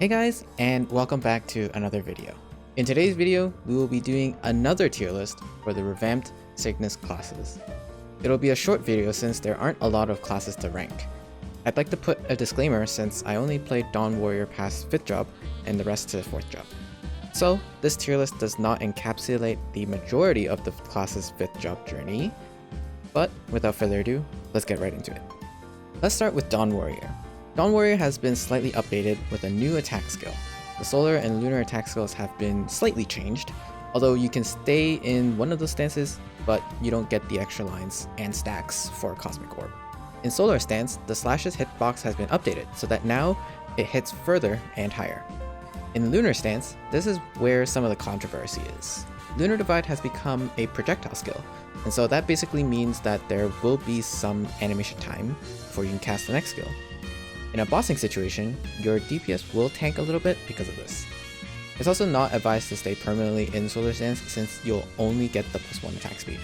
Hey guys, and welcome back to another video. In today's video, we will be doing another tier list for the revamped Cygnus classes. It'll be a short video since there aren't a lot of classes to rank. I'd like to put a disclaimer since I only played Dawn Warrior past 5th job and the rest to 4th job. So, this tier list does not encapsulate the majority of the class's 5th job journey, but without further ado, let's get right into it. Let's start with Dawn Warrior. Dawn Warrior has been slightly updated with a new attack skill. The solar and lunar attack skills have been slightly changed, although you can stay in one of those stances, but you don't get the extra lines and stacks for Cosmic Orb. In solar stance, the slash's hitbox has been updated so that now it hits further and higher. In lunar stance, this is where some of the controversy is. Lunar Divide has become a projectile skill, and so that basically means that there will be some animation time before you can cast the next skill. In a bossing situation, your DPS will tank a little bit because of this. It's also not advised to stay permanently in solar stance since you'll only get the +1 attack speed.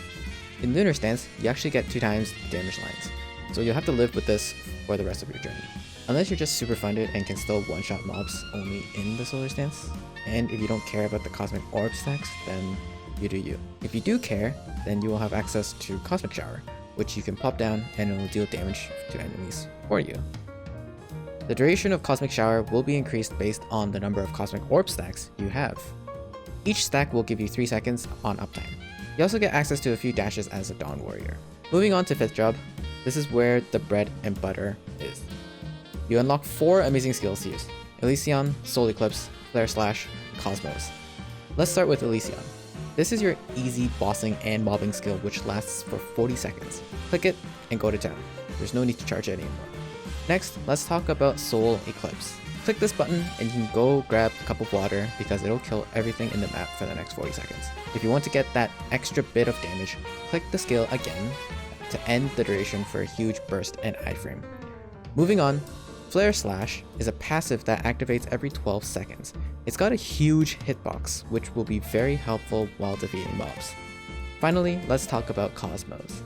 In lunar stance, you actually get 2 times damage lines, so you'll have to live with this for the rest of your journey. Unless you're just super funded and can still one-shot mobs only in the solar stance, and if you don't care about the Cosmic Orb stacks, then you do you. If you do care, then you will have access to Cosmic Shower, which you can pop down and it will deal damage to enemies for you. The duration of Cosmic Shower will be increased based on the number of Cosmic Orb stacks you have. Each stack will give you 3 seconds on uptime. You also get access to a few dashes as a Dawn Warrior. Moving on to 5th job, this is where the bread and butter is. You unlock 4 amazing skills to use: Elysion, Soul Eclipse, Flare Slash, Cosmos. Let's start with Elysion. This is your easy bossing and mobbing skill which lasts for 40 seconds. Click it and go to town. There's no need to charge it anymore. Next, let's talk about Soul Eclipse. Click this button and you can go grab a cup of water because it'll kill everything in the map for the next 40 seconds. If you want to get that extra bit of damage, click the skill again to end the duration for a huge burst and iframe. Moving on, Flare Slash is a passive that activates every 12 seconds. It's got a huge hitbox, which will be very helpful while defeating mobs. Finally, let's talk about Cosmos.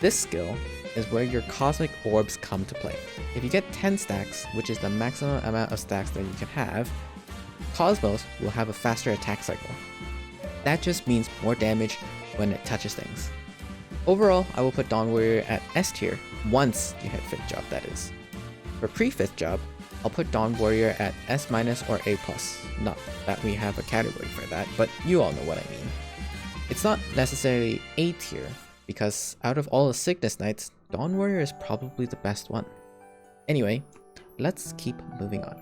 This skill is where your Cosmic Orbs come to play. If you get 10 stacks, which is the maximum amount of stacks that you can have, Cosmos will have a faster attack cycle. That just means more damage when it touches things. Overall, I will put Dawn Warrior at S tier once you hit 5th job, that is. For pre-5th job, I'll put Dawn Warrior at S- or A+. Not that we have a category for that, but you all know what I mean. It's not necessarily A tier, because out of all the Cygnus Knights, Dawn Warrior is probably the best one. Anyway, let's keep moving on.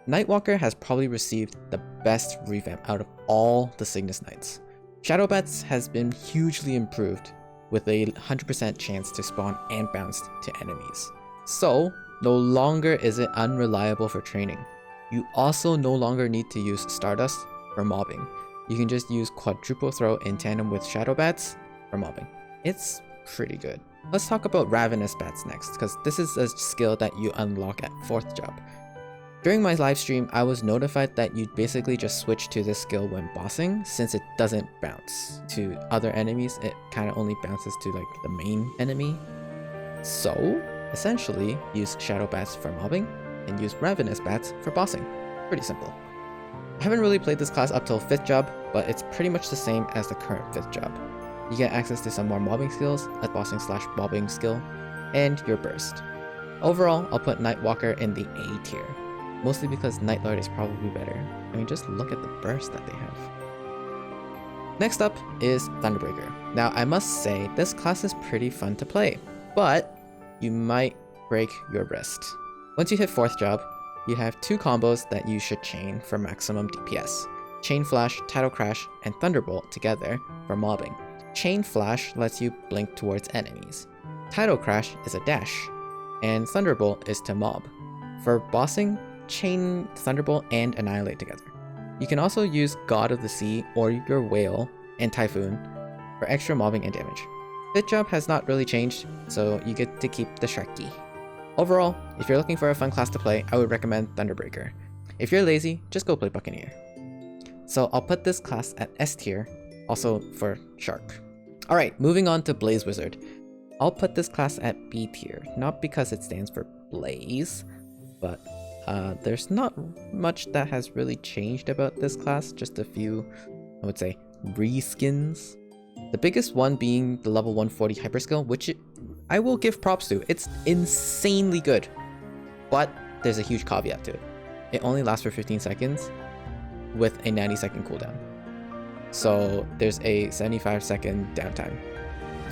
Nightwalker has probably received the best revamp out of all the Cygnus Knights. Shadow Bats has been hugely improved with a 100% chance to spawn and bounce to enemies. So, no longer is it unreliable for training. You also no longer need to use Stardust for mobbing. You can just use Quadruple Throw in tandem with Shadow Bats for mobbing. It's pretty good. Let's talk about Ravenous Bats next, because this is a skill that you unlock at 4th job. During my live stream, I was notified that you basically just switch to this skill when bossing, since it doesn't bounce to other enemies. It kind of only bounces to like the main enemy. So, essentially, use Shadow Bats for mobbing and use Ravenous Bats for bossing. Pretty simple. I haven't really played this class up till 5th job, but it's pretty much the same as the current 5th job. You get access to some more mobbing skills, a bossing/mobbing skill, and your burst. Overall, I'll put Nightwalker in the A tier, mostly because Nightlord is probably better. I mean, just look at the burst that they have. Next up is Thunderbreaker. Now, I must say, this class is pretty fun to play, but you might break your wrist. Once you hit 4th job, you have 2 combos that you should chain for maximum DPS. Chain Flash, Tidal Crash, and Thunderbolt together for mobbing. Chain Flash lets you blink towards enemies. Tidal Crash is a dash, and Thunderbolt is to mob. For bossing, chain Thunderbolt and Annihilate together. You can also use God of the Sea or your Whale and Typhoon for extra mobbing and damage. 5th job has not really changed, so you get to keep the Shrek key. Overall, if you're looking for a fun class to play, I would recommend Thunderbreaker. If you're lazy, just go play Buccaneer. So I'll put this class at S tier, also for Shark. Alright, moving on to Blaze Wizard. I'll put this class at B tier, not because it stands for Blaze, but There's not much that has really changed about this class, just a few, I would say, reskins. The biggest one being the level 140 hyperskill, which I will give props to. It's insanely good, but there's a huge caveat to it. It only lasts for 15 seconds with a 90-second cooldown. So there's a 75-second downtime,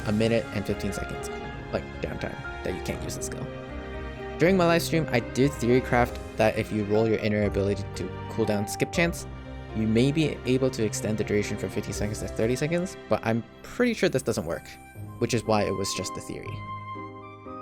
a minute and 15 seconds like downtime that you can't use the skill. During my live stream, I did theorycraft that if you roll your inner ability to cooldown skip chance, you may be able to extend the duration from 15 seconds to 30 seconds, but I'm pretty sure this doesn't work, which is why it was just a theory.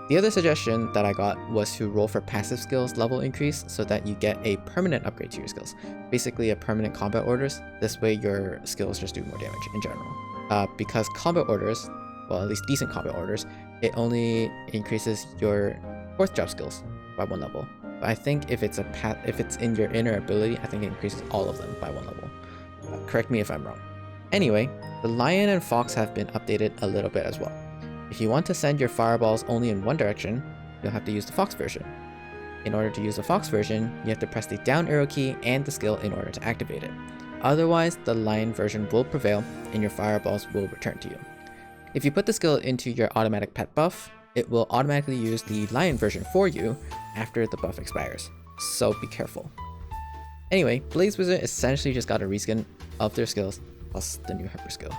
The other suggestion that I got was to roll for passive skills level increase so that you get a permanent upgrade to your skills. Basically a permanent combat orders, this way your skills just do more damage in general. Because combat orders, well at least decent combat orders, it only increases your 4th job skills by 1 level. But I think if it's in your inner ability, I think it increases all of them by 1 level. Correct me if I'm wrong. Anyway, the lion and fox have been updated a little bit as well. If you want to send your fireballs only in one direction, you'll have to use the fox version. In order to use the fox version, you have to press the down arrow key and the skill in order to activate it. Otherwise, the lion version will prevail and your fireballs will return to you. If you put the skill into your automatic pet buff, it will automatically use the lion version for you after the buff expires, so be careful. Anyway, Blaze Wizard essentially just got a reskin of their skills plus the new hyper skill.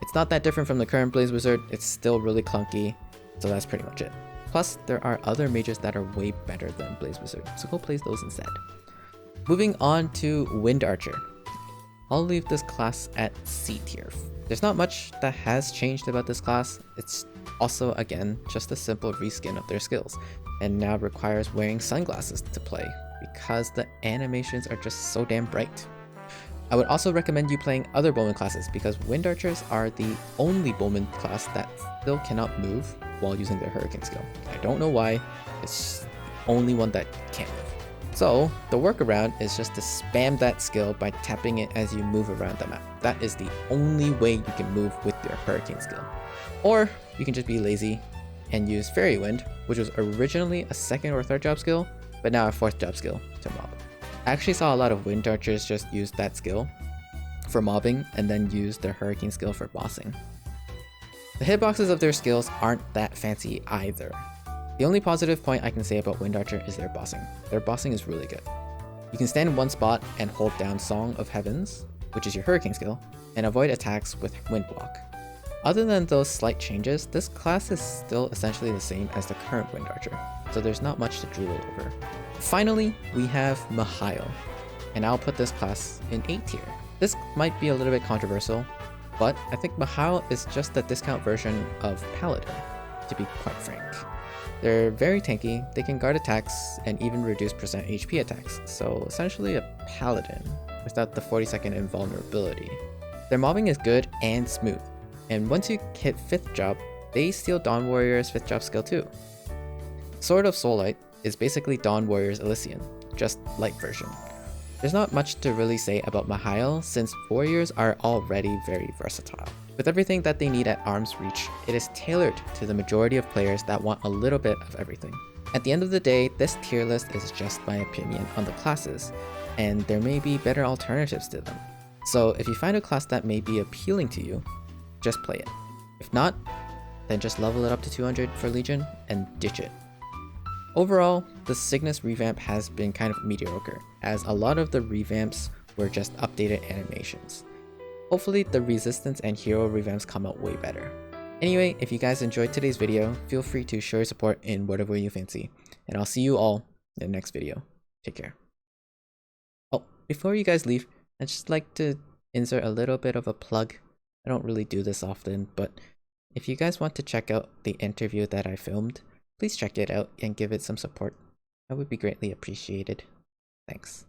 It's not that different from the current Blaze Wizard, it's still really clunky, so that's pretty much it. Plus, there are other mages that are way better than Blaze Wizard, so go place those instead. Moving on to Wind Archer. I'll leave this class at C tier. There's not much that has changed about this class. It's also, again, just a simple reskin of their skills, and now requires wearing sunglasses to play, because the animations are just so damn bright. I would also recommend you playing other bowman classes, because Wind Archers are the only bowman class that still cannot move while using their hurricane skill. I don't know why, it's the only one that can't move. So the workaround is just to spam that skill by tapping it as you move around the map. That is the only way you can move with your hurricane skill. Or you can just be lazy and use Fairy Wind, which was originally a 2nd or 3rd job skill, but now a 4th job skill to mob. I actually saw a lot of Wind Archers just use that skill for mobbing and then use their hurricane skill for bossing. The hitboxes of their skills aren't that fancy either. The only positive point I can say about Wind Archer is their bossing. Their bossing is really good. You can stand in one spot and hold down Song of Heavens, which is your hurricane skill, and avoid attacks with Wind Block. Other than those slight changes, this class is still essentially the same as the current Wind Archer, so there's not much to drool over. Finally, we have Mahal, and I'll put this class in A tier. This might be a little bit controversial, but I think Mahal is just the discount version of Paladin, to be quite frank. They're very tanky, they can guard attacks, and even reduce percent HP attacks, so essentially a Paladin, without the 40-second invulnerability. Their mobbing is good and smooth, and once you hit 5th job, they steal Dawn Warrior's 5th job skill too. Sword of Soullight is basically Dawn Warrior's Elysian, just light version. There's not much to really say about Mahal since warriors are already very versatile. With everything that they need at arm's reach, it is tailored to the majority of players that want a little bit of everything. At the end of the day, this tier list is just my opinion on the classes, and there may be better alternatives to them. So if you find a class that may be appealing to you, just play it. If not, then just level it up to 200 for Legion and ditch it. Overall, the Cygnus Revamp has been kind of mediocre, as a lot of the revamps were just updated animations. Hopefully the Resistance and Hero revamps come out way better. Anyway, if you guys enjoyed today's video, feel free to show your support in whatever way you fancy, and I'll see you all in the next video. Take care. Oh, before you guys leave, I'd just like to insert a little bit of a plug. I don't really do this often, but if you guys want to check out the interview that I filmed, please check it out and give it some support. That would be greatly appreciated. Thanks.